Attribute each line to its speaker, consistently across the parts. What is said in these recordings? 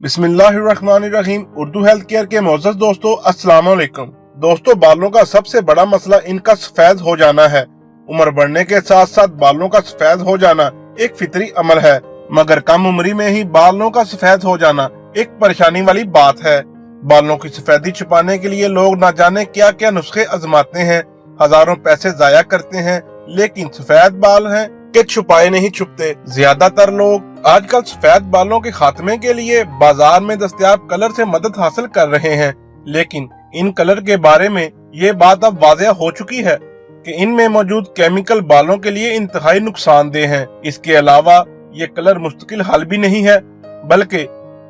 Speaker 1: बिस्मिल्लाहिर्रहमानिर्रहीम। Urdu health care के मोअज़्ज़ज़ दोस्तों, अस्सलाम वालेकुम। दोस्तों, बालों का सबसे बड़ा मसला इनका सफेद हो जाना है। उम्र बढ़ने के साथ साथ बालों का सफेद हो जाना एक फितरी अमल है, मगर कम उम्री में ही बालों का सफेद हो जाना एक परेशानी वाली बात है। बालों की सफेदी छुपाने के लिए लोग न जाने क्या क्या नुस्खे आजमाते हैं, हजारों पैसे जाया करते हैं, लेकिन सफेद बाल हैं कि छुपाए नहीं छुपते। ज्यादातर लोग आजकल सफेद बालों के खात्मे के लिए बाजार में दस्तयाब कलर से मदद हासिल कर रहे हैं, लेकिन इन कलर के बारे में ये बात अब वाज़ेह हो चुकी है कि इनमें मौजूद केमिकल बालों के लिए इंतहाई नुकसानदेह हैं। इसके अलावा ये कलर मुस्तकिल हल भी नहीं है, बल्कि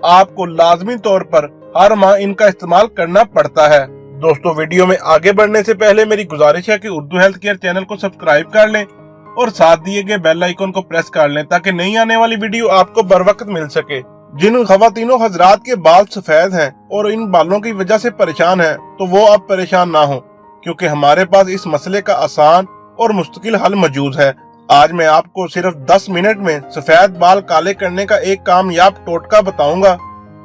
Speaker 1: आपको लाजमी तौर पर हर माह इनका इस्तेमाल करना पड़ता है। दोस्तों, वीडियो में आगे बढ़ने से पहले मेरी गुजारिश है कि उर्दू हेल्थ केयर चैनल को सब्सक्राइब कर लें और साथ दिए गए बेल आइकन को प्रेस कर लें ताकि नई आने वाली वीडियो आपको बर वक्त मिल सके। जिन खवातीनों हजरात के बाल सफेद हैं और इन बालों की वजह से परेशान हैं, तो वो अब परेशान ना हो, क्योंकि हमारे पास इस मसले का आसान और मुस्तकिल हल मौजूद है। आज मैं आपको सिर्फ 10 मिनट में सफेद बाल काले करने का एक कामयाब टोटका बताऊंगा।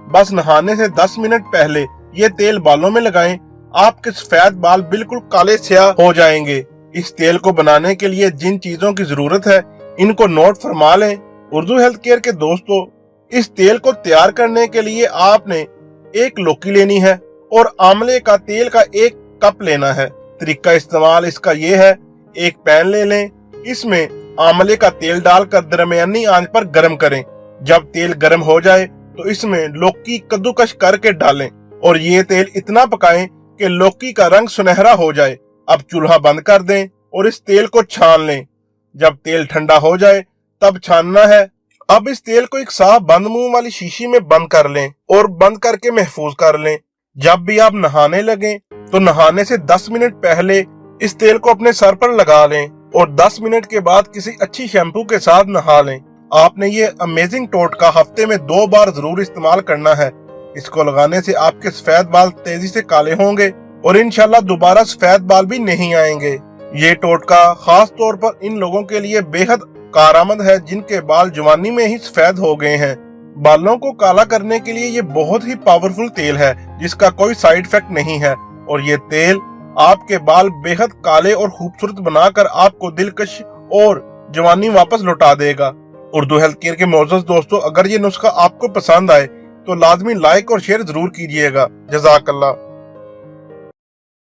Speaker 1: बस नहाने से 10 मिनट पहले ये तेल बालों में लगाएं, आपके सफेद बाल बिल्कुल काले स्याह हो जाएंगे। इस तेल को बनाने के लिए जिन चीजों की जरूरत है, इनको नोट फरमा लें। उर्दू हेल्थ केयर के दोस्तों, इस तेल को तैयार करने के लिए आपने एक लौकी लेनी है और आंवले का तेल का 1 कप लेना है। तरीका इस्तेमाल इसका ये है, एक पैन ले लें, इसमें आंवले का तेल डालकर दरमियानी आंच पर गर्म करें। जब तेल गर्म हो जाए तो इसमें लौकी कद्दूकश करके डालें और ये तेल इतना पकाएं कि लौकी का रंग सुनहरा हो जाए। अब चूल्हा बंद कर दें और इस तेल को छान लें। जब तेल ठंडा हो जाए तब छानना है। अब इस तेल को एक साफ बंद मुंह वाली शीशी में बंद कर लें और बंद करके महफूज कर लें। जब भी आप नहाने लगें तो नहाने से 10 मिनट पहले इस तेल को अपने सर पर लगा लें और 10 मिनट के बाद किसी अच्छी शैम्पू के साथ नहा लें। आपने ये अमेजिंग टोटका हफ्ते में 2 बार जरूर इस्तेमाल करना है। इसको लगाने से आपके सफेद बाल तेजी से काले होंगे और इंशाल्लाह दोबारा सफेद बाल भी नहीं आएंगे। ये टोटका खास तौर पर इन लोगों के लिए बेहद कारआमद है जिनके बाल जवानी में ही सफेद हो गए हैं। बालों को काला करने के लिए ये बहुत ही पावरफुल तेल है जिसका कोई साइड इफेक्ट नहीं है, और ये तेल आपके बाल बेहद काले और खूबसूरत बनाकर आपको दिलकश और जवानी वापस लौटा देगा। उर्दू हेल्थ केयर के मोअज़्ज़ज़ दोस्तों, अगर ये नुस्खा आपको पसंद आए तो लाजमी लाइक और शेयर जरूर कीजिएगा। जज़ाकल्लाह।